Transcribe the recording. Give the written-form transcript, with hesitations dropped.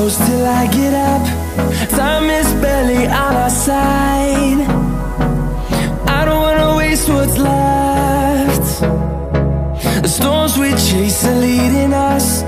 close till I get up. Time is barely on our side. I don't wanna waste what's left. The storms we chase are leading us.